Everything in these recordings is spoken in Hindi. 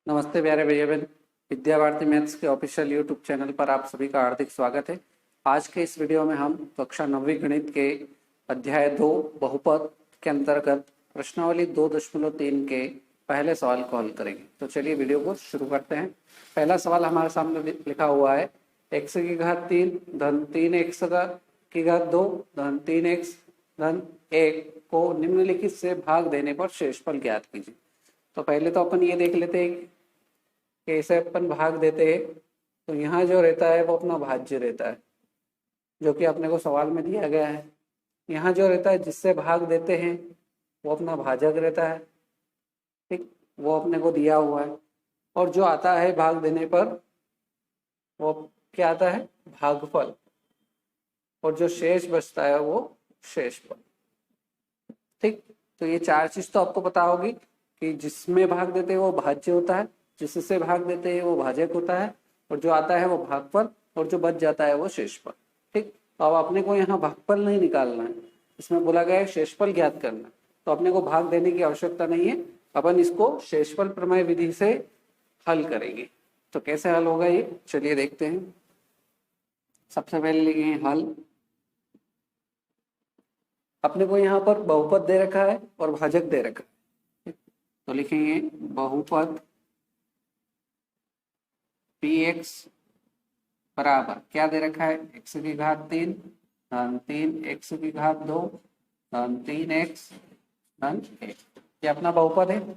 नमस्ते प्यारे भैया बहन। विद्या भारती मैथ्स के ऑफिशियल यूट्यूब चैनल पर आप सभी का हार्दिक स्वागत है। आज के इस वीडियो में हम कक्षा 9वीं गणित के अध्याय 2 बहुपद के अंतर्गत प्रश्नावली 2.3 के पहले सवाल को हल करेंगे। तो चलिए वीडियो को शुरू करते हैं। पहला सवाल हमारे सामने लिखा हुआ है x की घात 3 धन 3x की घात 2 धन 3x धन 1 को निम्नलिखित से भाग देने पर शेषफल ज्ञात कीजिए। तो पहले तो अपन ये देख लेते हैं कैसे अपन भाग देते हैं। तो यहाँ जो रहता है वो अपना भाज्य रहता है, जो कि अपने को सवाल में दिया गया है। यहाँ जो रहता है जिससे भाग देते हैं वो अपना भाजक रहता है, ठीक, वो अपने को दिया हुआ है। और जो आता है भाग देने पर वो क्या आता है, भागफल। और जो शेष बचता है वो शेषफल। ठीक, तो ये चार चीज तो आपको पता होगी कि जिसमें भाग देते हैं वो भाज्य होता है, जिससे भाग देते हैं वो भाजक होता है, और जो आता है वो भागफल, और जो बच जाता है वो शेषफल। ठीक, तो अब अपने को यहाँ भागफल नहीं निकालना है, इसमें बोला गया है शेषफल ज्ञात करना। तो अपने को भाग देने की आवश्यकता नहीं है, अपन इसको शेषफल प्रमेय विधि से हल करेंगे। तो कैसे हल होगा ये, चलिए देखते हैं। सबसे पहले लिखेंगे हल। अपने को यहाँ पर बहुपद दे रखा है और भाजक दे रखा है, तो लिखेंगे बहुपद px बराबर क्या दे रखा है, x की घात 3 धन 3x की घात 2 धन 3x धन 1। ये अपना बहुपद है।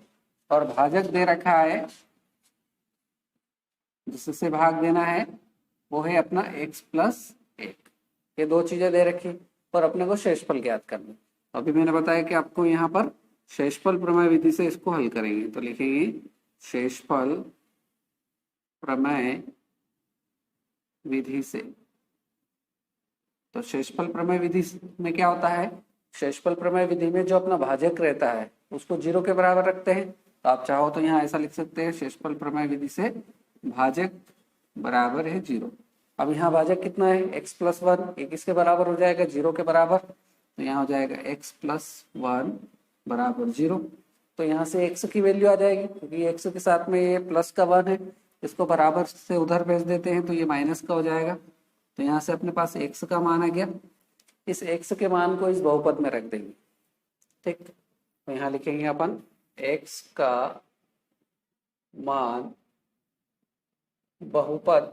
और भाजक दे रखा है, जिससे भाग देना है वो है अपना x प्लस 1। ये दो चीजें दे रखी और अपने को शेषफल ज्ञात करना। अभी मैंने बताया कि आपको यहाँ पर शेषफल प्रमेय विधि से इसको हल करेंगे। तो लिखेंगे शेषफल प्रमेय विधि से। तो शेषफल प्रमेय विधि में क्या होता है, शेषफल प्रमेय विधि में जो अपना भाजक रहता है उसको 0 के बराबर रखते हैं। तो आप चाहो तो यहाँ ऐसा लिख सकते हैं, शेषफल प्रमेय विधि से भाजक बराबर है 0। अब यहाँ भाजक कितना है, x प्लस 1, ये किसके बराबर हो जाएगा, 0 के बराबर। तो यहाँ हो जाएगा x प्लस 1 बराबर 0। तो यहाँ से x की वैल्यू आ जाएगी, क्योंकि x के साथ में ये प्लस का 1 है, इसको बराबर से उधर भेज देते हैं तो ये माइनस का हो जाएगा। तो यहाँ से अपने पास x का मान आ गया। इस x के मान को इस बहुपद में रख देंगे। ठीक, तो यहाँ लिखेंगे अपन x का मान बहुपद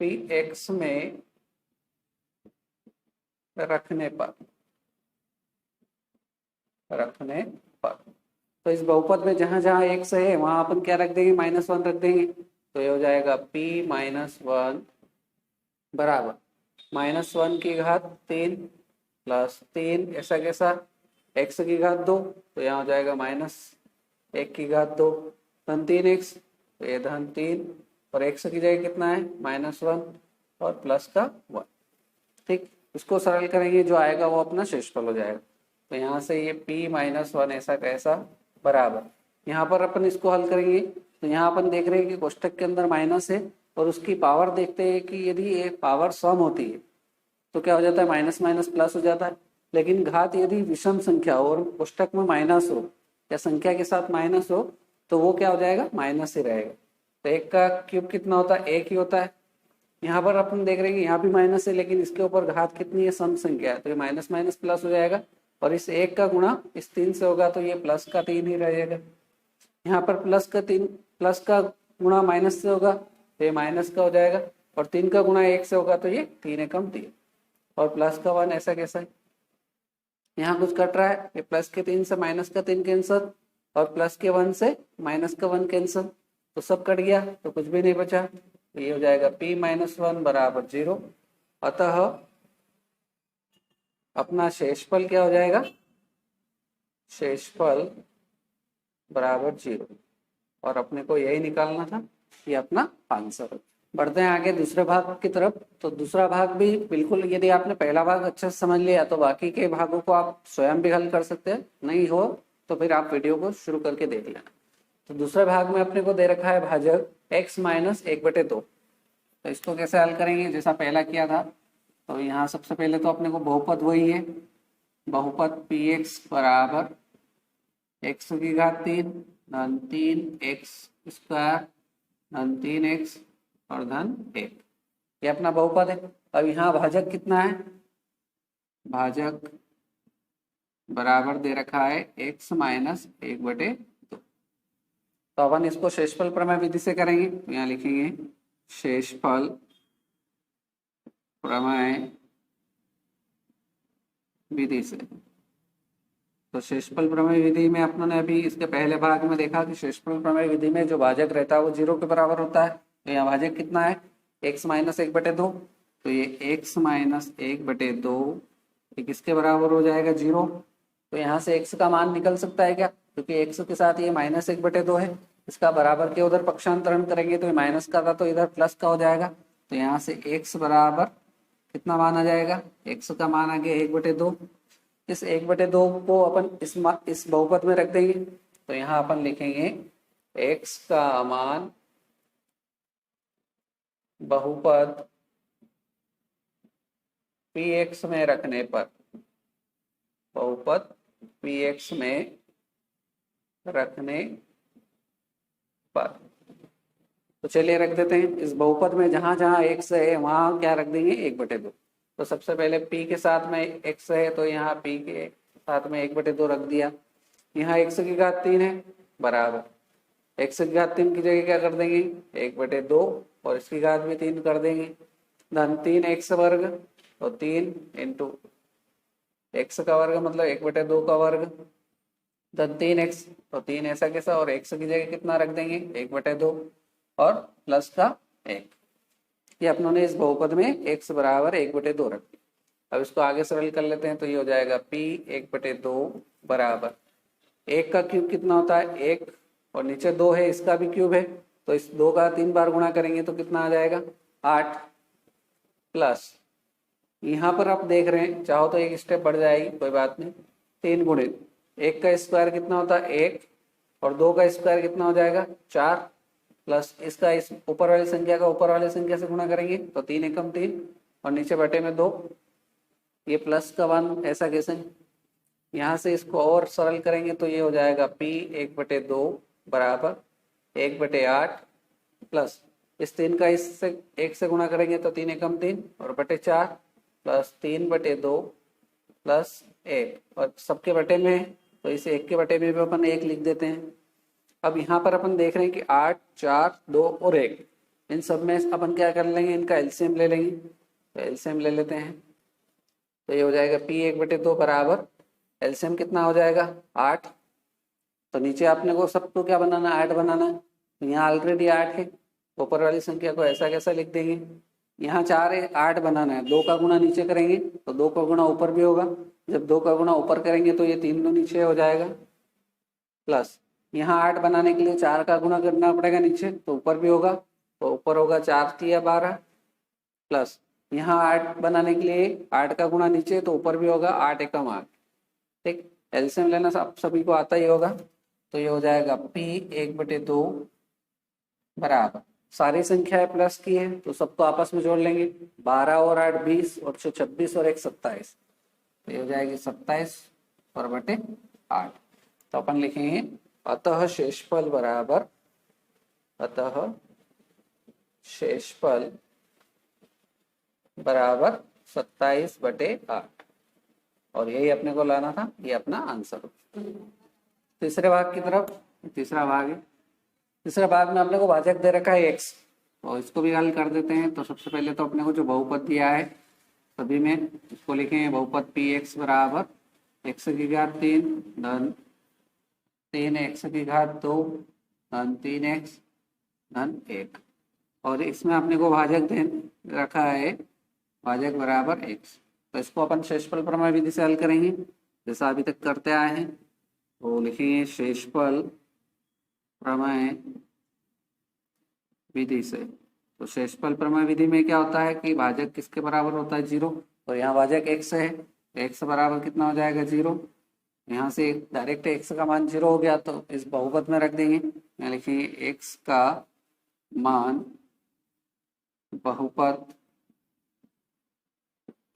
px में रखने पर तो इस बहुपद में जहां जहां x है वहां अपन क्या रख देंगे, -1 रख देंगे। तो ये हो जाएगा p माइनस 1 बराबर -1 की घात 3 प्लस 3 ऐसा कैसा, x की घात 2। तो यहाँ हो जाएगा -1 की घात 2 धन 3x। तो ये धन 3 और x की जगह कितना है, -1 और प्लस का 1। ठीक, इसको सरल करेंगे, जो आएगा वो अपना शेषफल हो जाएगा। तो यहाँ से ये p माइनस 1 ऐसा कैसा बराबर, यहाँ पर अपन इसको हल करेंगे। तो यहाँ अपन देख रहे हैं कि कोष्टक के अंदर माइनस है और उसकी पावर देखते हैं कि यदि ये पावर सम होती है तो क्या हो जाता है, माइनस माइनस प्लस हो जाता है। लेकिन घात यदि विषम संख्या हो और कोष्टक में माइनस हो या संख्या के साथ माइनस हो तो वो क्या हो जाएगा, माइनस ही रहेगा। तो 1 का क्यूब कितना होता है, 1 ही होता है। यहाँ पर अपन देख रहे हैं कि यहाँ भी माइनस है, लेकिन इसके ऊपर घात कितनी है, सम संख्या है, तो ये माइनस माइनस प्लस हो जाएगा। और इस 1 का गुणा इस 3 से होगा तो ये प्लस का 3 ही रहेगा। यहाँ पर प्लस का गुणा माइनस से होगा तो ये माइनस का हो जाएगा। और 3 का गुणा 1 से होगा तो ये 3 एकम 3 और प्लस का 1 ऐसा कैसा है। यहाँ कुछ कट रहा है, ये प्लस के 3 से माइनस का 3 कैंसर और प्लस के 1 से माइनस का 1 कैंसर, तो सब कट गया तो कुछ भी नहीं बचा। तो ये हो जाएगा p माइनस 1 बराबर 0। अतः अपना शेषफल क्या हो जाएगा, शेषफल बराबर 0। और अपने को यही निकालना था, ये अपना आंसर। बढ़ते हैं आगे दूसरे भाग की तरफ। तो दूसरा भाग भी बिल्कुल, यदि आपने पहला भाग अच्छे से समझ लिया तो बाकी के भागों को आप स्वयं भी हल कर सकते हैं, नहीं हो तो फिर आप वीडियो को शुरू करके देख लेना। तो दूसरे भाग में अपने को दे रखा है भाजक x माइनस 1/2। तो इसको कैसे हल करेंगे, जैसा पहला किया था। तो यहाँ सबसे पहले तो अपने को बहुपद वही है, बहुपद px बराबर x की घात 3 धन 3x² धन 3x और धन 1। ये अपना बहुपद है। अब यहाँ भाजक कितना है? भाजक बराबर दे रखा है x माइनस 1/2। तो अपन इसको शेषफल प्रमेय विधि से करेंगे। तो यहाँ लिखेंगे शेषफल प्रमेय विधि से। तो शेषफल प्रमेय विधि में अपनों ने अभी इसके पहले भाग में देखा कि शेषफल प्रमेय विधि में जो भाजक रहता है वो 0 के बराबर होता है। तो यहाँ भाजक कितना है? x minus 1/2। तो ये x माइनस 1/2 ये किसके बराबर हो जाएगा? 0। तो यहाँ से x का मान निकल सकता है क्या? क्योंकि x के साथ ये माइनस 1/2 है। इसका बराबर के उधर पक्षांतरण करेंगे तो ये माइनस का था तो इधर प्लस का हो जाएगा। तो यहाँ से x बराबर कितना मान आ जाएगा? x का मान आ गया 1/2। इस 1/2 को अपन इस बहुपद में रख देंगे। तो यहाँ अपन लिखेंगे x का मान बहुपद px में रखने पर, बहुपद px में रखने पर, तो चलिए रख देते हैं। इस बहुपद में जहां जहां x है वहां क्या रख देंगे? 1/2। तो सबसे पहले p के साथ में x है तो यहाँ p के साथ में 1/2 रख दिया। यहाँ x की घात 3 है बराबर x की घात 3 की जगह क्या कर देंगे? 1/2 और इसकी घात भी 3 कर देंगे। धन 3x वर्ग तो 3 इंटू x का वर्ग मतलब 1/2 का वर्ग धन 3x तो 3 ऐसा कैसा और x की जगह कितना रख देंगे? 1/2 और प्लस का 1। ये अपनों ने इस बहुपद में x बराबर 1/2 रख दिया। अब इसको आगे सरल कर लेते हैं। तो ये हो जाएगा p 1/2 बराबर 1 का क्यूब कितना होता है? 1 और नीचे 2 है इसका भी क्यूब है तो इस 2 का 3 बार गुणा करेंगे तो कितना आ जाएगा? 8 प्लस यहाँ पर आप देख रहे हैं चाहो तो एक स्टेप बढ़ जाएगी कोई बात नहीं। 3 गुणित 1 का स्क्वायर कितना होता है? 1 और 2 का स्क्वायर कितना हो जाएगा? 4 प्लस इसका इस ऊपर वाली संख्या का ऊपर वाली संख्या से गुणा करेंगे तो 3 एकम 3 और नीचे बटे में 2। ये प्लस का 1 ऐसा कैसे? यहाँ से इसको और सरल करेंगे तो ये हो जाएगा p 1/2 बराबर 1/8 प्लस इस 3 का इससे 1 से गुणा करेंगे तो 3 एकम 3 और बटे 4 प्लस 3/2 प्लस 1 और सबके बटे में है तो इसे 1 के बटे में भी अपन 1 लिख देते हैं। अब यहाँ पर अपन देख रहे हैं कि 8, 4, 2 और 1 इन सब में अपन क्या कर लेंगे? इनका एलसीएम ले लेंगे। तो एलसीएम ले लेते हैं। तो ये हो जाएगा p 1/2 बराबर एलसीएम कितना हो जाएगा? 8। तो नीचे आपने को सबको क्या बनाना? 8 बनाना है। तो यहाँ ऑलरेडी 8 है ऊपर वाली संख्या को ऐसा कैसा लिख देंगे? यहाँ 4 है 8 बनाना है 2 का गुणा नीचे करेंगे तो 2 का गुणा ऊपर भी होगा। जब 2 का गुणा ऊपर करेंगे तो ये 3 2 नीचे हो जाएगा प्लस यहाँ 8 बनाने के लिए 4 का गुणा करना पड़ेगा नीचे तो ऊपर भी होगा तो ऊपर होगा 4 3 12 प्लस यहाँ 8 बनाने के लिए 8 का गुणा नीचे तो ऊपर भी होगा 8 एकम 8। ठीक, एलसीएम लेना सब सभी को आता ही होगा। तो ये हो जाएगा p 1/2 बराबर सारी संख्याएं प्लस की है तो सबको आपस में जोड़ लेंगे। 12 और 8 20 और 26 और 1 27। तो ये हो जाएगी 27 और बटे 8। तो अपन लिखेंगे अतः शेषफल बराबर, अतः शेषफल बराबर 27/8 और यही अपने को लाना था। ये अपना आंसर। तीसरे भाग की तरफ, तीसरा भाग है। तीसरे भाग में अपने को भाजक दे रखा है x और इसको भी हल कर देते हैं। तो सबसे पहले तो अपने को जो बहुपद दिया है सभी में इसको लिखेंगे बहुपद px बराबर x की घात 3 धन 3x की घात 2 धन 3x धन 1 और इसमें अपने को भाजक दे रखा है भाजक बराबर x। तो इसको अपन शेषफल प्रमेय विधि से हल करेंगे जैसा अभी तक करते आए हैं। तो लिखेंगे शेषफल प्रमेय विधि से। तो शेषफल प्रमेय विधि में क्या होता है कि भाजक किसके बराबर होता है? 0। तो यहाँ भाजक x है x बराबर कितना हो जाएगा? 0। यहाँ से डायरेक्ट x का मान 0 हो गया तो इस बहुपद में रख देंगे। यहाँ लिखेंगे x का मान बहुपद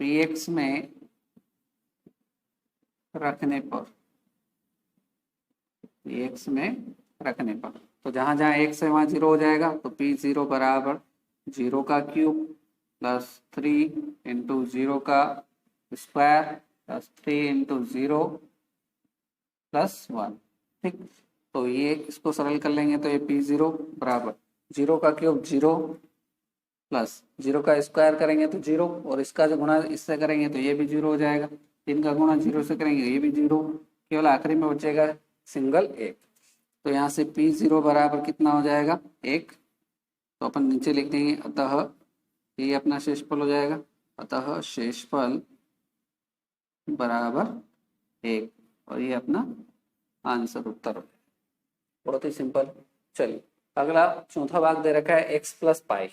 px में रखने पर, px में रखने पर। तो जहाँ जहाँ x है वहाँ 0 हो जाएगा, तो p0 बराबर 0 का क्यूब प्लस 3 इंटू 0 का स्क्वायर प्लस 3 इंटू 0 प्लस 1। ठीक, तो ये इसको सरल कर लेंगे तो ये p0 बराबर 0 का क्यूब 0 प्लस 0 का स्क्वायर करेंगे तो 0, और इसका जो गुणा इससे करेंगे तो ये भी 0 हो जाएगा। 3 का गुणा 0 से करेंगे ये भी 0, केवल आखिरी में बचेगा सिंगल 1। तो यहाँ से p0 बराबर कितना हो जाएगा 1। तो अपन नीचे लिख देंगे अतः ये अपना शेषफल हो जाएगा, अतः शेषफल बराबर 1, और ये अपना आंसर उत्तर हो जाएगा। बहुत ही सिंपल। चलिए अगला चौथा भाग दे रखा है x प्लस पाई।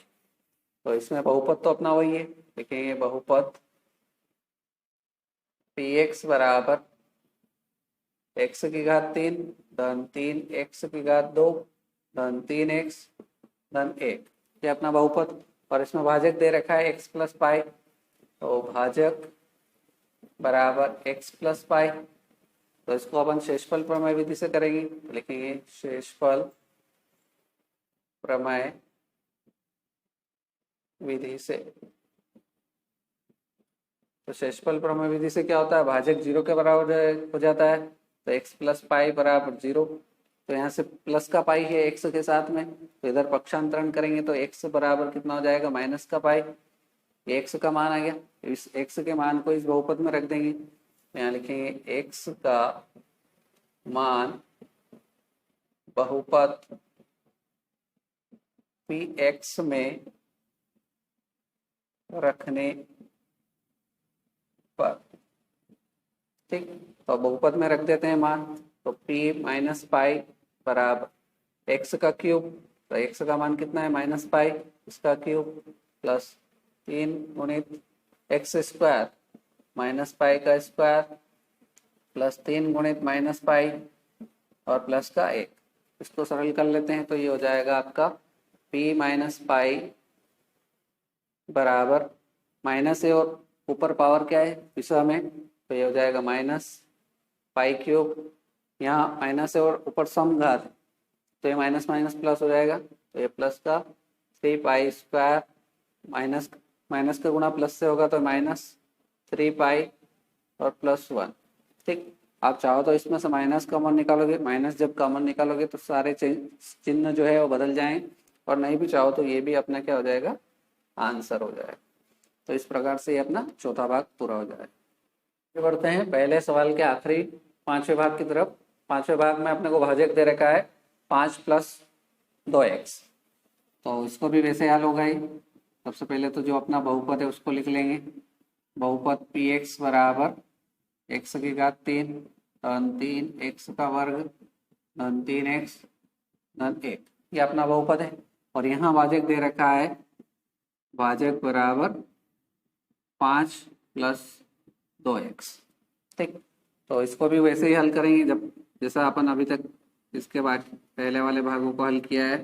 तो इसमें बहुपद तो अपना वही है, देखिए बहुपद px बराबर x की घात 3 धन 3 x की घात 2 धन 3x धन 1, ये अपना बहुपद। और इसमें भाजक दे रखा है x प्लस पाई, तो भाजक बराबर x प्लस पाई। तो इसको अपन शेषफल प्रमेय विधि से करेंगे, तो लिखेंगे शेषफल प्रमेय विधि से। तो शेषफल प्रमेय विधि से क्या होता है, भाजक 0 के बराबर हो जाता है, तो x प्लस पाई बराबर 0। तो यहाँ से प्लस का पाई है x के साथ में, तो इधर पक्षांतरण करेंगे तो x बराबर कितना हो जाएगा माइनस का पाई। ये x का मान आ गया, इस x के मान को इस बहुपद में रख देंगे। तो यहाँ लिखेंगे x का मान बहुपद px में रखने पर। ठीक, तो बहुपद में रख देते हैं मान, तो p माइनस पाई बराबर x का क्यूब, तो x का मान कितना है माइनस पाई, इसका क्यूब प्लस 3 गुणित एक्स स्क्वायर माइनस पाई का स्क्वायर प्लस 3 गुणित माइनस पाई और प्लस का 1। इसको सरल कर लेते हैं तो ये हो जाएगा आपका p माइनस पाई बराबर माइनस है और ऊपर पावर क्या है विषय में, तो ये हो जाएगा माइनस पाई क्यूब। यहाँ माइनस है और ऊपर समघात, तो ये माइनस माइनस प्लस हो जाएगा, तो ये प्लस का 3 पाई स्क्वायर माइनस माइनस का गुणा प्लस से होगा तो माइनस 3 पाई और प्लस 1। ठीक, आप चाहो तो इसमें से माइनस कॉमन निकालोगे, माइनस जब कॉमन निकालोगे तो सारे चिन्ह जो है वो बदल जाएं, और नहीं भी चाहो तो ये भी अपना क्या हो जाएगा आंसर हो जाएगा। तो इस प्रकार से ये अपना चौथा भाग पूरा हो जाएगा। आगे बढ़ते हैं पहले सवाल के आखिरी पांचवें भाग की तरफ। पांचवें भाग में अपने को भाजक दे रखा है 5 प्लस 2x, तो इसको भी वैसे हल होगा ही। सबसे पहले तो जो अपना बहुपद है उसको लिख लेंगे, बहुपद px बराबर x की घात 3 धन 3 x का वर्ग धन 3x धन 1, ये अपना बहुपद है। और यहाँ भाजक दे रखा है भाजक बराबर 5 प्लस 2x। ठीक, तो इसको भी वैसे ही हल करेंगे जब जैसा अपन अभी तक इसके बाद पहले वाले भागों को हल किया है।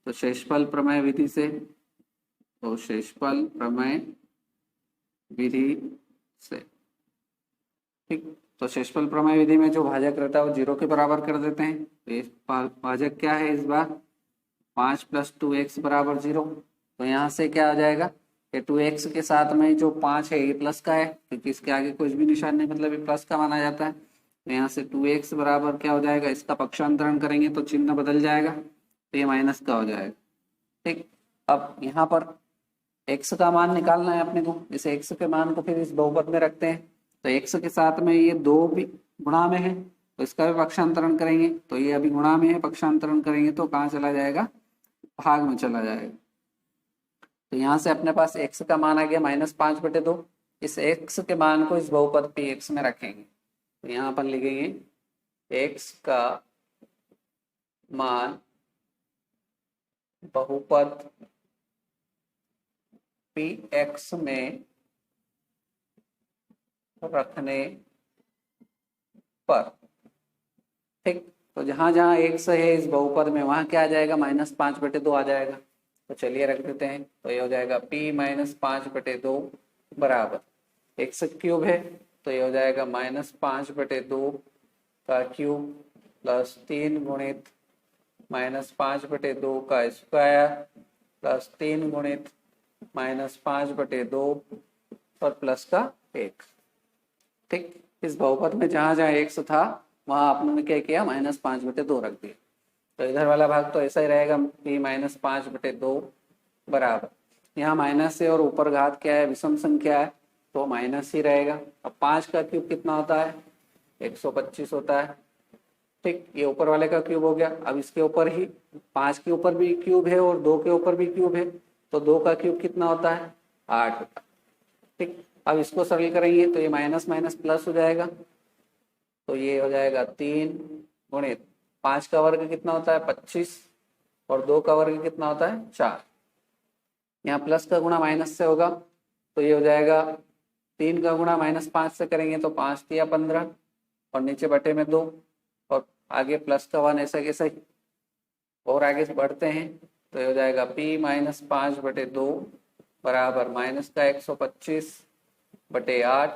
तो शेषफल प्रमेय विधि से, तो शेषफल प्रमेय विधि से। ठीक, तो शेषफल प्रमेय विधि में जो भाजक रहता है वो 0 के बराबर कर देते हैं। तो ये भाजक क्या है इस बार 5 प्लस 2x बराबर 0। तो यहाँ से क्या आ जाएगा, ये 2x के साथ में जो 5 है ये प्लस का है, क्योंकि इसके आगे कुछ भी निशान नहीं, मतलब ये प्लस का माना जाता है। तो यहाँ से 2x बराबर क्या हो जाएगा, इसका पक्षांतरण करेंगे तो चिन्ह बदल जाएगा, तो ये माइनस का हो जाएगा। ठीक, अब यहाँ पर x का मान निकालना है अपने को, इस x के मान को फिर इस बहुपद में रखते हैं। तो x के साथ में ये 2 भी गुणा में है, तो इसका भी पक्षांतरण करेंगे, तो ये अभी गुणा में है, पक्षांतरण करेंगे तो कहाँ चला जाएगा, भाग में चला जाएगा। तो यहाँ से अपने पास x का मान आ गया -5/2। इस x के मान को इस बहुपद px में रखेंगे, तो यहाँ अपन लिखेंगे x का मान बहुपद px में रखने पर। ठीक, तो जहां जहां x है इस बहुपद में वहां क्या आ जाएगा -5/2 आ जाएगा। तो चलिए रख देते हैं, तो ये हो जाएगा p -5/2 बराबर x क्यूब है, तो ये हो जाएगा -5/2 का क्यूब प्लस 3 गुणित -5/2 का स्क्वायर प्लस 3 गुणित -5/2 और प्लस का 1। ठीक, इस बहुपद में जहां जहां x था वहां आपने क्या किया, -5/2 रख दिया। तो इधर वाला भाग तो ऐसा ही रहेगा, p -5/2 बराबर, यहाँ माइनस है और ऊपर घात क्या है, विषम संख्या है तो माइनस ही रहेगा। अब 5 का क्यूब कितना होता है, 125 होता है। ठीक, ये ऊपर वाले का क्यूब हो गया। अब इसके ऊपर ही 5 के ऊपर भी क्यूब है और 2 के ऊपर भी क्यूब है, तो 2 का क्यूब कितना होता है, 8 होता है। ठीक, अब इसको सरल करेंगे तो ये माइनस माइनस प्लस हो जाएगा, तो ये हो जाएगा 3 गुणित 5 का वर्ग कितना होता है 25 और 2 का वर्ग कितना होता है 4। यहाँ प्लस का गुणा माइनस से होगा तो ये हो जाएगा 3 का गुणा -5 से करेंगे तो 5 तिया 15 और नीचे बटे में 2 और आगे प्लस का 1 ऐसा कैसा ही। और आगे से बढ़ते हैं तो ये हो जाएगा p -5/2 बराबर माइनस का 125/8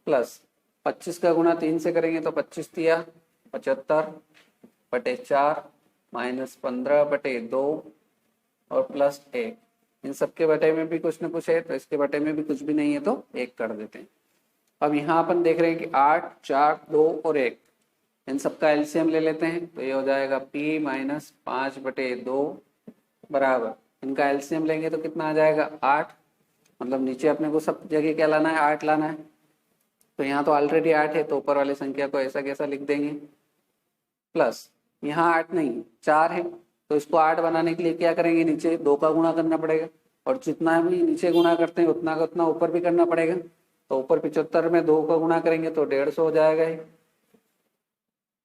प्लस 25 का गुणा 3 से करेंगे तो 25 तिया 75/4 -15/2 और प्लस 1। इन सबके बटे में भी कुछ न कुछ है तो इसके बटे में भी कुछ भी नहीं है तो 1 कर देते हैं। अब यहाँ अपन देख रहे हैं कि 8, 4, 2 और 1, इन सबका एलसीएम ले लेते हैं तो ये हो जाएगा p -5/2 बराबर, इनका एलसीएम लेंगे तो कितना आ जाएगा 8। मतलब नीचे अपने को सब जगह क्या लाना है, 8 लाना है। तो यहाँ तो ऑलरेडी 8 है तो ऊपर वाली संख्या को ऐसा कैसा लिख देंगे, प्लस यहाँ 8 नहीं 4 है तो इसको 8 बनाने के लिए क्या करेंगे, नीचे 2 का गुणा करना पड़ेगा और जितना भी नीचे गुणा करते हैं उतना का उतना ऊपर भी करना पड़ेगा। तो ऊपर 75 में 2 का गुणा करेंगे तो 150 हो जाएगा ही,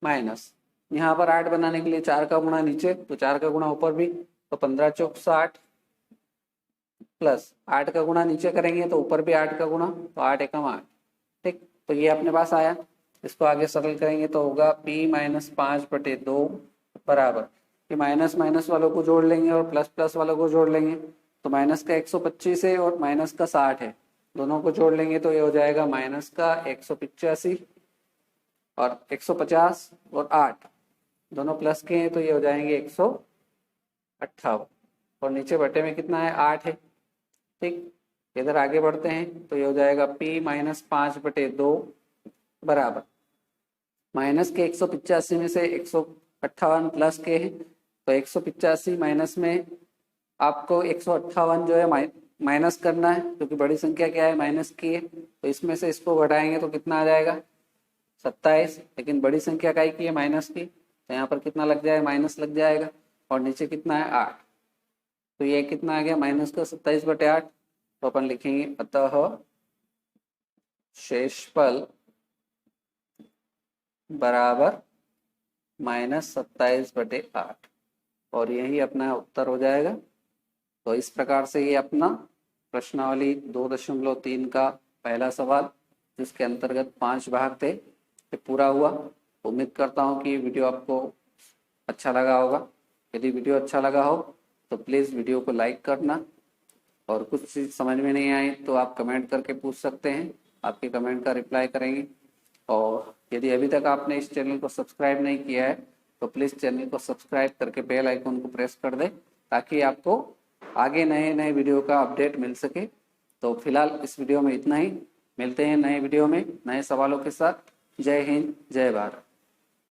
माइनस यहाँ पर 8 बनाने के लिए 4 का गुणा नीचे तो 4 का गुणा ऊपर भी तो 15 चौक 60 प्लस 8 का गुणा नीचे करेंगे तो ऊपर भी 8 का गुणा तो 8 एकम 8। ठीक, तो ये अपने पास आया। इसको आगे सरल करेंगे तो होगा p -5/2 बराबर, कि माइनस माइनस वालों को जोड़ लेंगे और प्लस प्लस वालों को जोड़ लेंगे तो माइनस का 125 है और माइनस का 60 है, दोनों को जोड़ लेंगे तो ये हो जाएगा माइनस का 185 और 150 और 8 दोनों प्लस के हैं तो ये हो जाएंगे 158 और नीचे बटे में कितना है 8 है। ठीक, इधर आगे बढ़ते हैं तो ये हो जाएगा p -5/2 बराबर माइनस के 185 में से 158 प्लस के हैं तो 185 माइनस में आपको 158 जो है माइनस करना है क्योंकि बड़ी संख्या क्या है माइनस की है, तो इसमें से इसको घटाएंगे तो कितना आ जाएगा 27, लेकिन बड़ी संख्या काय की है माइनस की तो यहाँ पर कितना लग जाएगा, माइनस लग जाएगा और नीचे कितना है 8, तो ये कितना आ गया माइनस का 27/8। तो अपन लिखेंगे अतः शेषफल बराबर -27/8 और यही अपना उत्तर हो जाएगा। तो इस प्रकार से ये अपना प्रश्नावली 2.3 का पहला सवाल जिसके अंतर्गत 5 भाग थे ये पूरा हुआ। उम्मीद करता हूँ कि वीडियो आपको अच्छा लगा होगा। यदि वीडियो अच्छा लगा हो तो प्लीज़ वीडियो को लाइक करना और कुछ चीज़ समझ में नहीं आई तो आप कमेंट करके पूछ सकते हैं, आपके कमेंट का रिप्लाई करेंगे। और यदि अभी तक आपने इस चैनल को सब्सक्राइब नहीं किया है तो प्लीज़ चैनल को सब्सक्राइब करके बेल आइकन को प्रेस कर दें ताकि आपको आगे नए नए वीडियो का अपडेट मिल सके। तो फिलहाल इस वीडियो में इतना ही, मिलते हैं नए वीडियो में नए सवालों के साथ। जय हिंद, जय भारत।